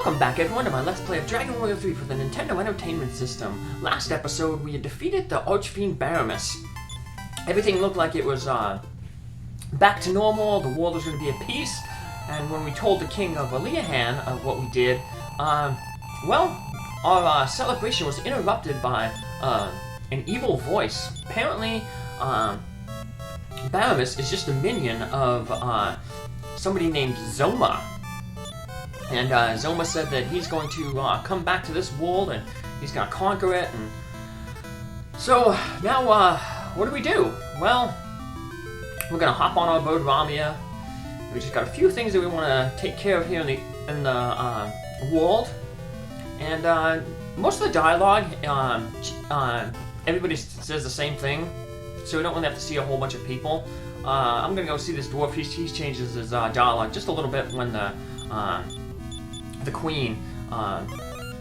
Welcome back everyone to my Let's Play of Dragon Warrior 3 for the Nintendo Entertainment System. Last episode we had defeated the archfiend Baramos. Everything looked like it was back to normal, the world was going to be at peace, and when we told the king of Aliahan of what we did, well, our celebration was interrupted by an evil voice. Apparently, Baramos is just a minion of somebody named Zoma. And Zoma said that he's going to come back to this world and he's going to conquer it. And so now, what do we do? Well, we're going to hop on our boat Ramia. We just got a few things that we want to take care of here in the world. And most of the dialogue, everybody says the same thing, so we don't really have to see a whole bunch of people. I'm going to go see this dwarf. He changes his dialogue just a little bit when the queen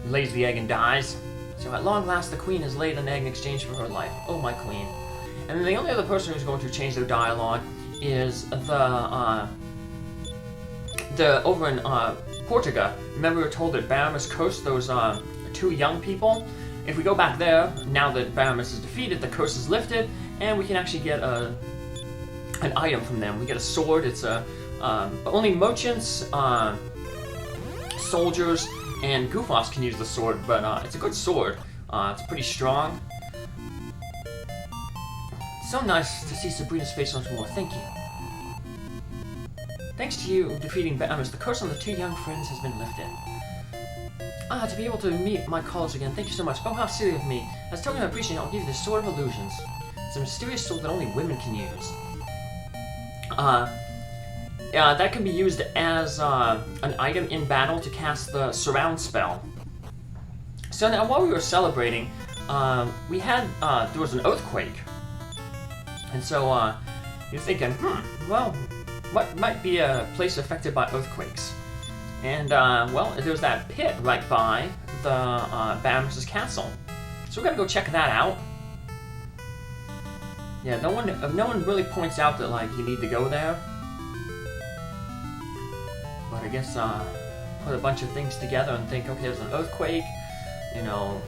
lays the egg and dies. So at long last the queen has laid an egg in exchange for her life. Oh, my queen. And then the only other person who's going to change their dialogue is the over in Portugal. Remember we were told that Baramos cursed those two young people? If we go back there, now that Baramos is defeated, the curse is lifted, and we can actually get an item from them. We get a sword. It's only merchants, soldiers, and goof-offs can use the sword, but it's a good sword. It's pretty strong. So nice to see Sabrina's face once more. Thank you. Thanks to you defeating Baramos, the curse on the two young friends has been lifted. To be able to meet my callers again, thank you so much. Oh, how silly of me. As a token of appreciation, I'll give you the Sword of Illusions. It's a mysterious sword that only women can use. That can be used as an item in battle to cast the surround spell. So now, while we were celebrating, we had there was an earthquake, and so you're thinking, well, what might be a place affected by earthquakes? And well, there's that pit right by the Baramos' castle, so we're gonna go check that out. Yeah, no one really points out that like you need to go there. But I guess put a bunch of things together and think, okay, there's an earthquake, you know,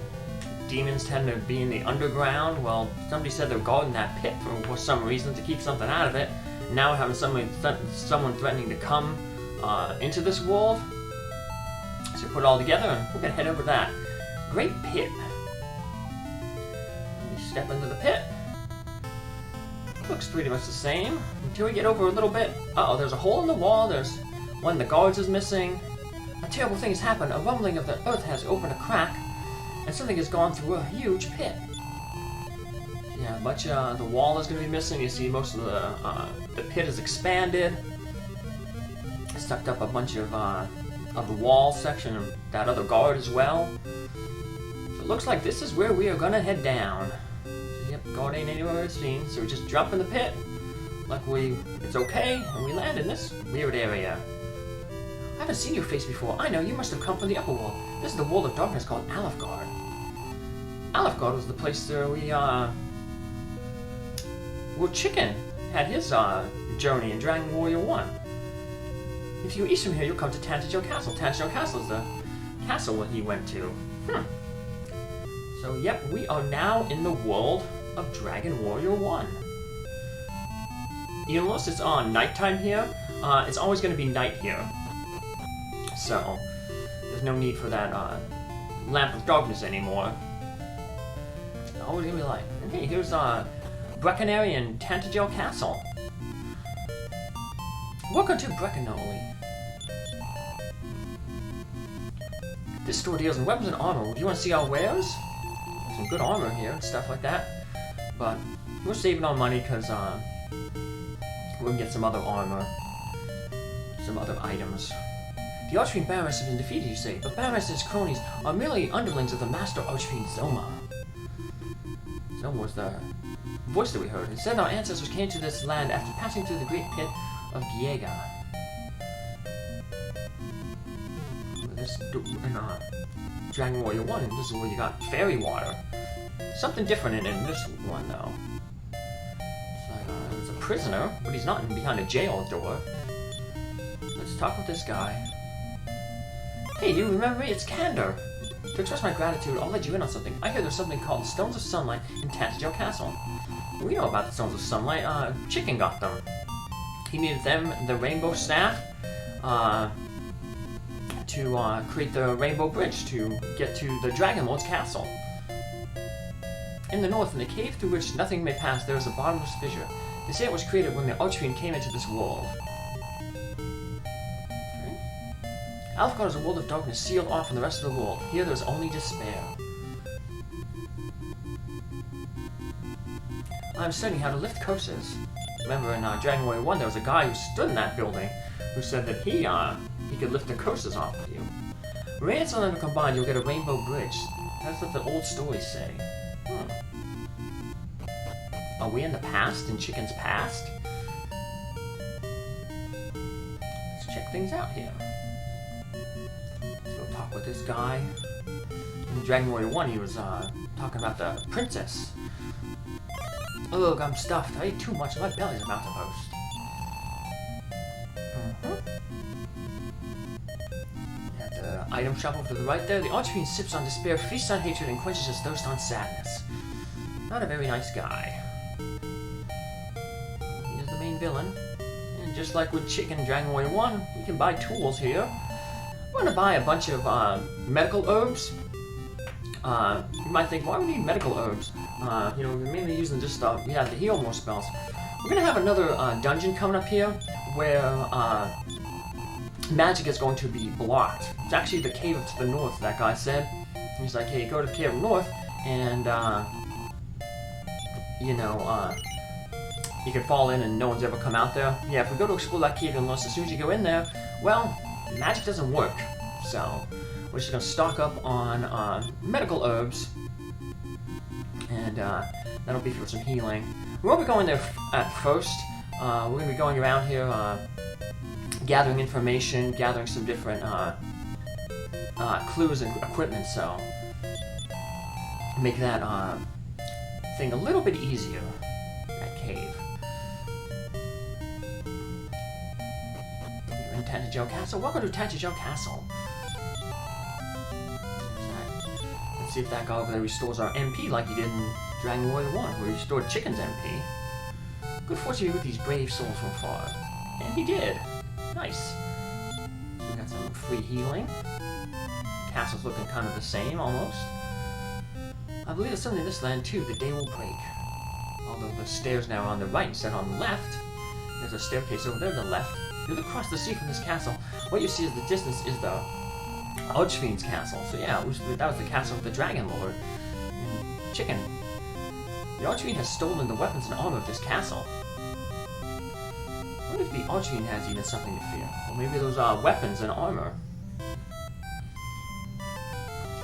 demons tend to be in the underground. Well, somebody said they're guarding that pit for some reason to keep something out of it. And now we're having someone threatening to come into this world. So put it all together and we're gonna head over to that great pit. We step into the pit. Looks pretty much the same until we get over a little bit. Uh-oh, there's a hole in the wall. There's one of the guards is missing. A terrible thing has happened. A rumbling of the earth has opened a crack, and something has gone through a huge pit. Yeah, much the wall is going to be missing. You see most of the pit is expanded. Sucked up a bunch of the wall section of that other guard as well. So it looks like this is where we are going to head down. Yep, guard ain't anywhere seen, so we just drop in the pit. Luckily, it's okay, and we land in this weird area. I haven't seen your face before. I know, you must have come from the upper world. This is the world of darkness called Alefgard. Alefgard was the place where where Chicken had his journey in Dragon Warrior 1. If you east from here, you'll come to Tennison Castle. Tennison Castle is the castle he went to. So, yep, we are now in the world of Dragon Warrior 1. You'll notice it's on nighttime here. It's always going to be night here. So, there's no need for that lamp of darkness anymore. It's always going to be light. And hey, here's Breckenary and Tantagel Castle. Welcome to Breckenary. This store deals in weapons and armor. Do you want to see our wares? There's some good armor here and stuff like that. But we're saving our money because we can get some other armor, some other items. The archfiend Baramos has been defeated, you say, but Baramos and his cronies are merely underlings of the master archfiend Zoma. Zoma was the voice that we heard. It said our ancestors came to this land after passing through the great pit of Giega. This in Dragon Warrior 1, this is where you got fairy water. Something different in this one, though. It's like there's a prisoner, but he's not behind a jail door. Let's talk with this guy. Hey, you remember me? It's Candor. To express my gratitude, I'll let you in on something. I hear there's something called the Stones of Sunlight in Tennison Castle. We know about the Stones of Sunlight. Chicken got them. He needed them, the Rainbow Staff, to create the Rainbow Bridge to get to the Dragon Lord's castle. In the north, in the cave through which nothing may pass, there is a bottomless fissure. They say it was created when the archfiend came into this world. Alfgard is a world of darkness sealed off from the rest of the world. Here there is only despair. I'm studying how to lift curses. Remember in Dragon Warrior 1 there was a guy who stood in that building who said that he could lift the curses off of you. Radiance and them combined, you'll get a rainbow bridge. That's what the old stories say. Are we in the past? In Chicken's past? Let's check things out here. Let's go talk with this guy. In Dragon Warrior 1 he was talking about the princess. Ugh, I'm stuffed. I ate too much. My belly's about to burst. At the item shop over to the right there, the archfiend sips on despair, feasts on hatred, and quenches his thirst on sadness. Not a very nice guy. He is the main villain. And just like with Chicken in Dragon Warrior 1, you can buy tools here. I'm going to buy a bunch of medical herbs. You might think, why would we need medical herbs? You know, we're mainly using just to heal more spells. We're gonna have another dungeon coming up here where magic is going to be blocked. It's actually the cave to the north, that guy said. He's like, hey, go to the cave north, and you know, you can fall in and no one's ever come out there. Yeah, if we go to explore that cave north, as soon as you go in there, well, magic doesn't work. So we're just going to stock up on medical herbs, and that'll be for some healing. We won't be going there at first. We're going to be going around here, gathering information, gathering some different clues and equipment, so make that thing a little bit easier, that cave. You're in Tennison Castle? Welcome to Tennison Castle. See if that guy over there restores our MP like he did in Dragon Warrior 1, where he restored Chicken's MP. Good fortune with these brave souls from far. And he did. Nice. So we got some free healing. Castle's looking kind of the same, almost. I believe there's something in this land, too. The day will break. Although the stairs now are on the right instead on the left. There's a staircase over there on the left. If you look across the sea from this castle, what you see is the distance is the Archfiend's castle. So yeah, that was the castle of the Dragon Lord. And Chicken. The Archfiend has stolen the weapons and armor of this castle. I wonder if the Archfiend has even something to fear. Or maybe those weapons and armor.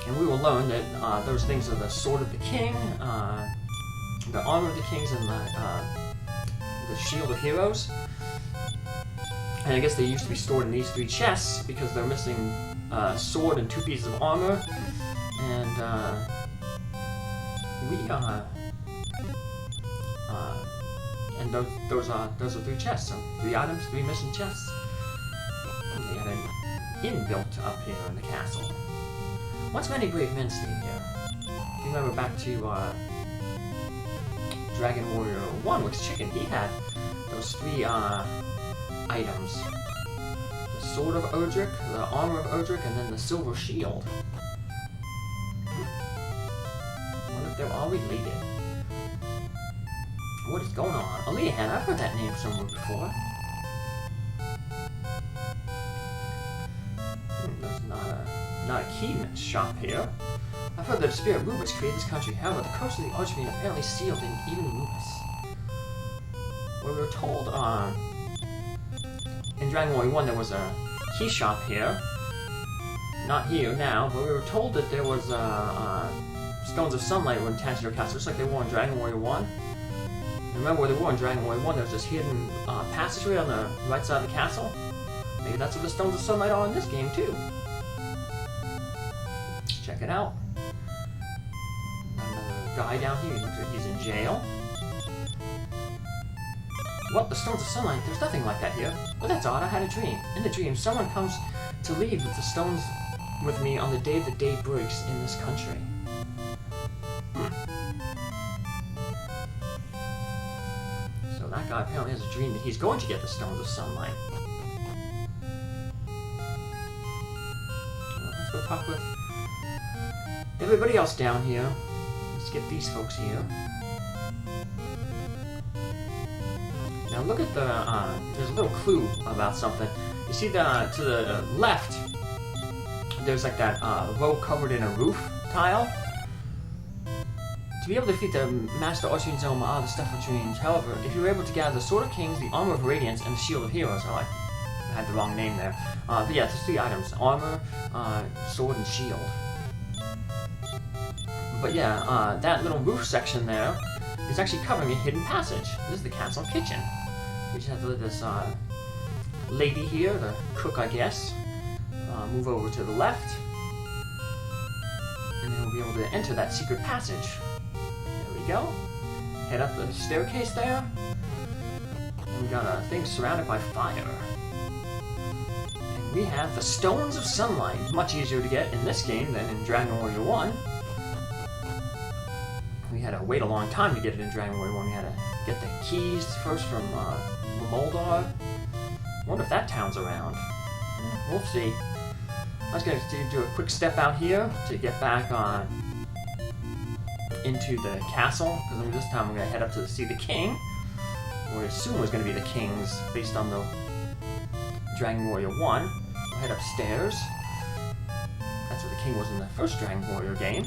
And we will learn that those things are the Sword of the King, the Armor of the Kings, and the Shield of Heroes. And I guess they used to be stored in these 3 chests because they're missing sword and 2 pieces of armor, and those are 3 chests. So 3 items, 3 missing chests. And they had an inn built up here in the castle. Once many brave men stayed here. If you remember back to Dragon Warrior 1 with Chicken, he had those 3 items. The Sword of Erdrick, the Armor of Erdrick, and then the Silver Shield. I wonder if they're all related. What is going on? Aleahan, I've heard that name somewhere before. There's not a key shop here. I've heard that the spirit Rubus created this country. However, the curse of the Archfiend apparently sealed in even Rubus. Well, we were told, in Dragon Warrior 1 there was a key shop here. Not here now, but we were told that there was Stones of Sunlight were in Tennison Castle, just like they were in Dragon Warrior 1. And remember where they were in Dragon Warrior 1, there was this hidden passageway on the right side of the castle. Maybe that's what the Stones of Sunlight are in this game too. Check it out. Another guy down here, he looks like he's in jail. What? The Stones of Sunlight? There's nothing like that here. Well, that's odd. I had a dream. In the dream, someone comes to leave with the stones with me on the day breaks in this country. So that guy apparently has a dream that he's going to get the Stones of Sunlight. Let's go talk with everybody else down here. Let's get these folks here. Now look at the, there's a little clue about something. You see to the left, there's like that row covered in a roof tile. To be able to defeat the Master Archfiend Zoma, the Stuff of Dreams. However, if you were able to gather the Sword of Kings, the Armor of Radiance, and the Shield of Heroes, oh, I had the wrong name there. But yeah, there's 3 items: armor, sword, and shield. But yeah, that little roof section there is actually covering a hidden passage. This is the castle kitchen. We just have to let this lady here, the cook, I guess, move over to the left, and then we'll be able to enter that secret passage. There we go. Head up the staircase there, and we got a thing surrounded by fire. And we have the Stones of Sunlight, much easier to get in this game than in Dragon Warrior 1. We had to wait a long time to get it in Dragon Warrior 1. We had to get the keys first from Moldar. Wonder if that town's around. We'll see. I was going to do a quick step out here to get back into the castle, because this time we're going to head up to see the king, or assume was going to be the kings based on the Dragon Warrior 1. We'll head upstairs. That's where the king was in the first Dragon Warrior game.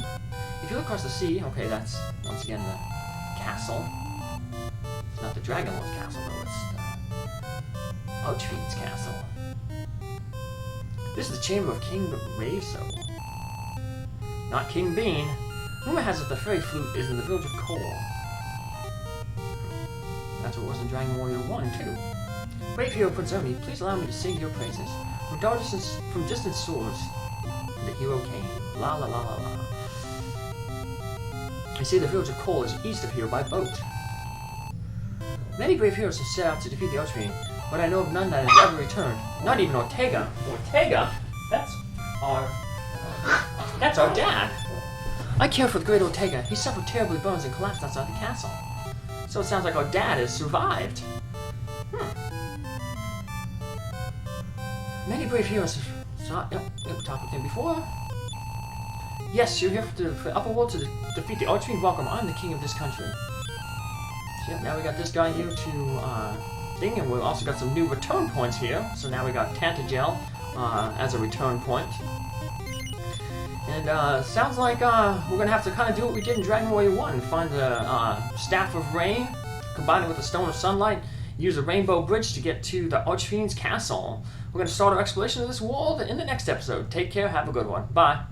If you look across the sea, okay, that's once again the castle. It's not the Dragon Lord's castle though, it's the Archfiend's castle. This is the chamber of King Rezo. Not King Bean. Rumor has it the fairy flute is in the village of Cole. That's what it was in Dragon Warrior 1 too. Brave hero Prince Ernie, please allow me to sing your praises. From distant swords, the hero came. La la la la la. I say the village of Cole is east of here by boat. Many brave heroes have set out to defeat the Archfiend, but I know of none that has ever returned. Not even Ortega. Ortega? That's our dad. I care for the great Ortega. He suffered terribly burns and collapsed outside the castle. So it sounds like our dad has survived. Many brave heroes have we talked with him before. Yes, you're here for the upper world to defeat the Archfiend. Welcome. I'm the king of this country. So, yep, now we got this guy here to thing, and we've also got some new return points here. So now we got Tantagel as a return point. And sounds like we're gonna have to kind of do what we did in Dragon Warrior 1 and find the Staff of Rain, combine it with the Stone of Sunlight, use a rainbow bridge to get to the Archfiend's castle. We're gonna start our exploration of this world in the next episode. Take care, have a good one. Bye.